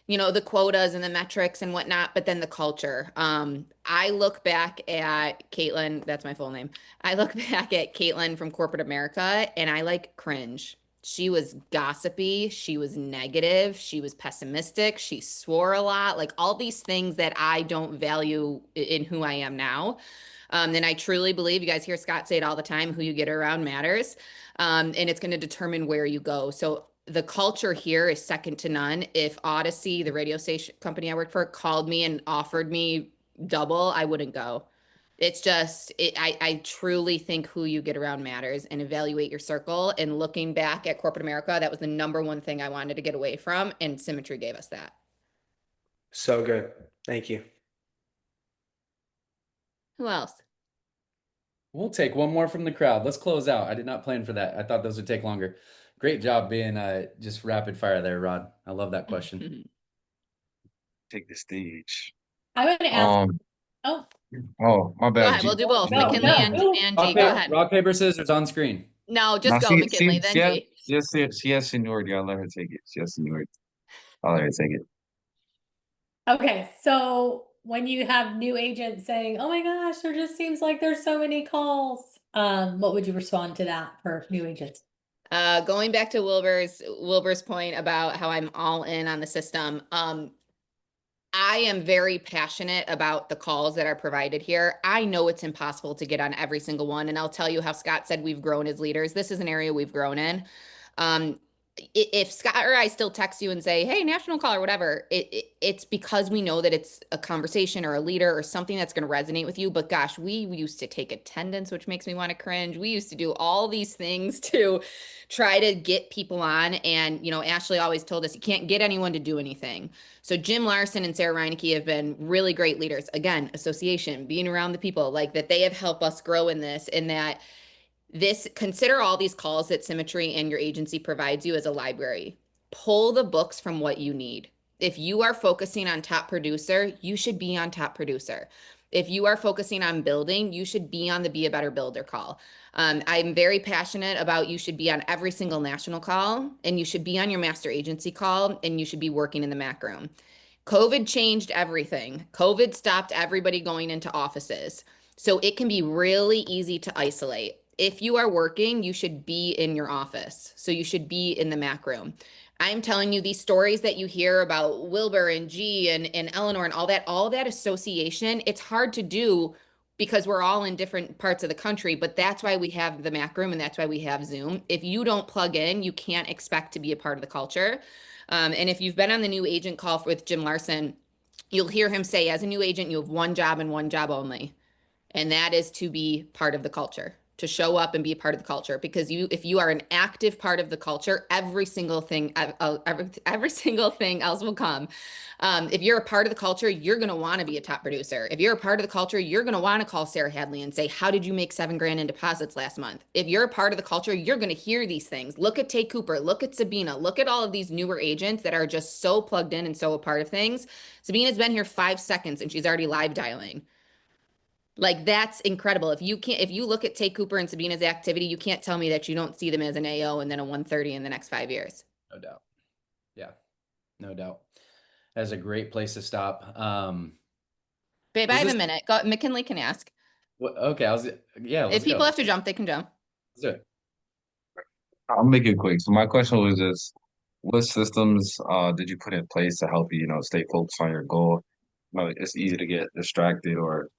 the quotas and the metrics and whatnot, but then the culture. I look back at Caitlin, that's my full name. I look back at Caitlin from corporate America and I like cringe. She was gossipy. She was negative. She was pessimistic. She swore a lot, like all these things that I don't value in who I am now. And I truly believe, you guys hear Scott say it all the time, who you get around matters. And it's going to determine where you go. So the culture here is second to none. If Odyssey, the radio station company I worked for, called me and offered me double, I wouldn't go. It's just, I truly think who you get around matters, and evaluate your circle. And looking back at corporate America, that was the number one thing I wanted to get away from. And Symmetry gave us that. So good. Thank you. Who else? We'll take one more from the crowd. Let's close out. I did not plan for that. I thought those would take longer. Great job being just rapid fire there, Rod. I love that question. Take the stage. I want to ask. Oh, my Go bad. ahead, we'll do both. No, McKinley and G. Go ahead. Rock, paper, scissors on screen. No, just go, McKinley, then G. Yes, she has seniority. I'll let her take it. She has seniority. I'll let her take it. Okay, so when you have new agents saying, "Oh my gosh, there just seems like there's so many calls," what would you respond to that for new agents? Going back to Wilbur's point about how I'm all in on the system. I am very passionate about the calls that are provided here. I know it's impossible to get on every single one, and I'll tell you how Scott said we've grown as leaders. This is an area we've grown in. Um, if Scott or I still text you and say, "Hey, national call," or whatever, it's because we know that it's a conversation or a leader or something that's going to resonate with you. But gosh, we used to take attendance, which makes me want to cringe. We used to do all these things to try to get people on. And, Ashley always told us you can't get anyone to do anything. So Jim Larson and Sarah Reineke have been really great leaders. Again, association, being around the people like that, they have helped us grow in this, and that consider all these calls that Symmetry and your agency provides you as a library. Pull the books from what you need. If you are focusing on top producer, you should be on top producer. If you are focusing on building, you should be on the Be a Better Builder call. I'm very passionate about you should be on every single national call, and you should be on your master agency call, and you should be working in the Mac room. COVID changed everything. COVID stopped everybody going into offices. So it can be really easy to isolate. If you are working, you should be in your office. So you should be in the Mac room. I'm telling you, these stories that you hear about Wilbur and G and Eleanor and all that association, it's hard to do because we're all in different parts of the country, but that's why we have the Mac room and that's why we have Zoom. If you don't plug in, you can't expect to be a part of the culture. And if you've been on the new agent call with Jim Larson, you'll hear him say, as a new agent, you have one job and one job only. And that is to be part of the culture, to show up and be a part of the culture. Because if you are an active part of the culture, every single thing else will come. If you're a part of the culture, you're going to want to be a top producer. If you're a part of the culture, you're going to want to call Sarah Hadley and say, "How did you make $7,000 in deposits last month?" If you're a part of the culture, you're going to hear these things. Look at Tay Cooper, look at Sabina, look at all of these newer agents that are just so plugged in and so a part of things. Sabina's been here 5 seconds and she's already live dialing. Like, that's incredible. If you look at Tay Cooper and Sabina's activity, you can't tell me that you don't see them as an AO and then a 130 in the next 5 years. No doubt. Yeah, no doubt. That's a great place to stop. Babe, I have a minute. McKinley can ask. Okay, yeah, let's If people go. have to jump, they can jump. Let's do it. I'll make it quick. So my question was just, what systems did you put in place to help you, stay focused on your goal? It's easy to get distracted, or,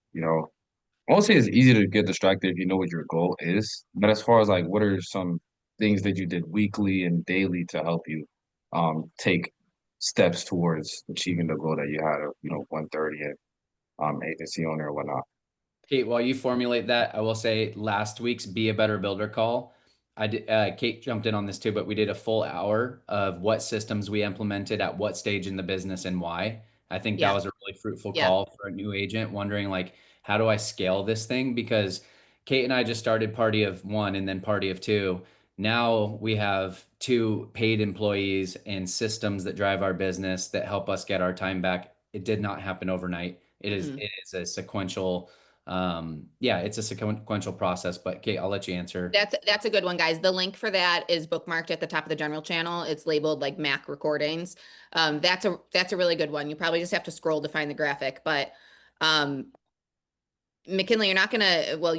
I won't say it's easy to get distracted if you know what your goal is. But as far as like, what are some things that you did weekly and daily to help you take steps towards achieving the goal that you had of, 130 and agency owner or whatnot? Kate, while you formulate that, I will say last week's Be a Better Builder call, I did, Kate jumped in on this too, but we did a full hour of what systems we implemented at what stage in the business and why. I think that was a really fruitful call for a new agent wondering, like, how do I scale this thing? Because Kate and I just started party of one and then party of two. Now we have 2 paid employees and systems that drive our business that help us get our time back. It did not happen overnight. It is a sequential it's a sequential process, but Kate, I'll let you answer. That's a good one, guys. The link for that is bookmarked at the top of the general channel. It's labeled like Mac recordings. That's a really good one. You probably just have to scroll to find the graphic, but McKinley, you're not gonna, well,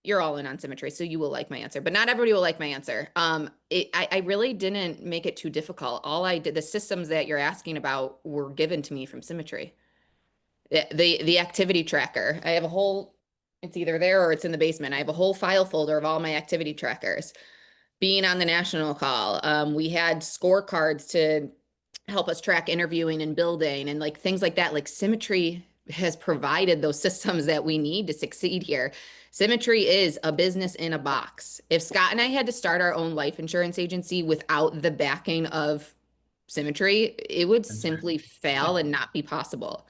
you're all in on Symmetry, so you will like my answer, but not everybody will like my answer. I really didn't make it too difficult. All I did, the systems that you're asking about were given to me from Symmetry. The activity tracker. I have a whole, it's either there or it's in the basement. I have a whole file folder of all my activity trackers. Being on the national call, we had scorecards to help us track interviewing and building and like things like that. Like Symmetry has provided those systems that we need to succeed here. Symmetry is a business in a box. If Scott and I had to start our own life insurance agency without the backing of Symmetry, it would simply fail and not be possible.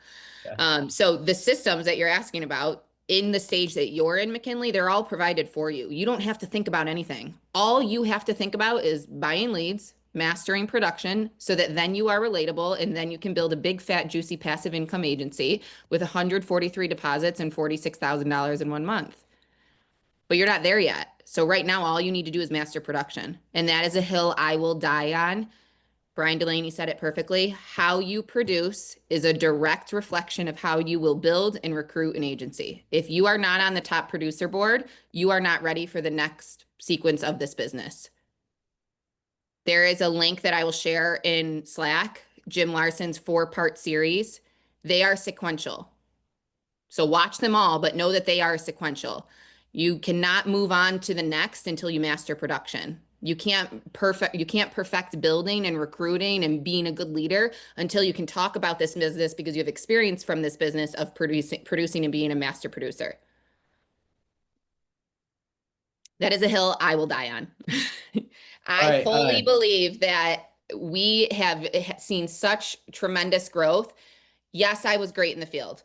So the systems that you're asking about in the stage that you're in, McKinley, they're all provided for you. You don't have to think about anything. All you have to think about is buying leads, mastering production, so that then you are relatable, and then you can build a big, fat, juicy passive income agency with 143 deposits and $46,000 in 1 month. But you're not there yet. So right now, all you need to do is master production. And that is a hill I will die on Brian Delaney said it perfectly. How you produce is a direct reflection of how you will build and recruit an agency. If you are not on the top producer board, you are not ready for the next sequence of this business. There is a link that I will share in Slack, Jim Larson's 4-part series. They are sequential. So watch them all, but know that they are sequential. You cannot move on to the next until you master production. You can't perfect building and recruiting and being a good leader until you can talk about this business because you have experience from this business of producing and being a master producer. That is a hill I will die on. I right, fully believe that we have seen such tremendous growth. Yes, I was great in the field,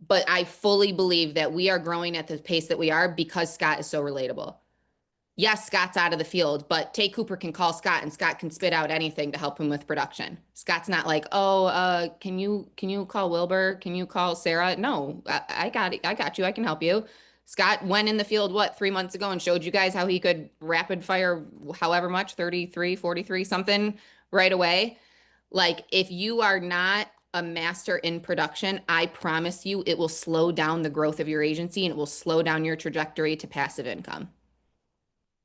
but I fully believe that we are growing at the pace that we are because Scott is so relatable. Yes, Scott's out of the field, but Tay Cooper can call Scott and Scott can spit out anything to help him with production. Scott's not like, oh, can you call Wilbur? Can you call Sarah? No, I got it. I got you. I can help you. Scott went in the field, 3 months ago and showed you guys how he could rapid fire however much, 33, 43, something right away. Like, if you are not a master in production, I promise you it will slow down the growth of your agency and it will slow down your trajectory to passive income.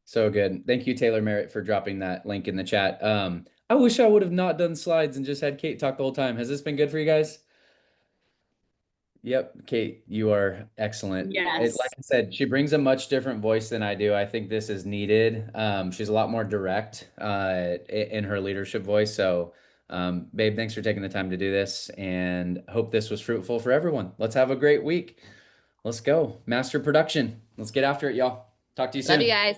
So good. Thank you, Taylor Merritt, for dropping that link in the chat. I wish I would have not done slides and just had Kate talk the whole time. Has this been good for you guys? Yep, Kate, you are excellent. Yes. Like I said, she brings a much different voice than I do. I think this is needed. She's a lot more direct in her leadership voice. So, babe, thanks for taking the time to do this, and hope this was fruitful for everyone. Let's have a great week. Let's go. Master production. Let's get after it, y'all. Talk to you soon. Love you guys.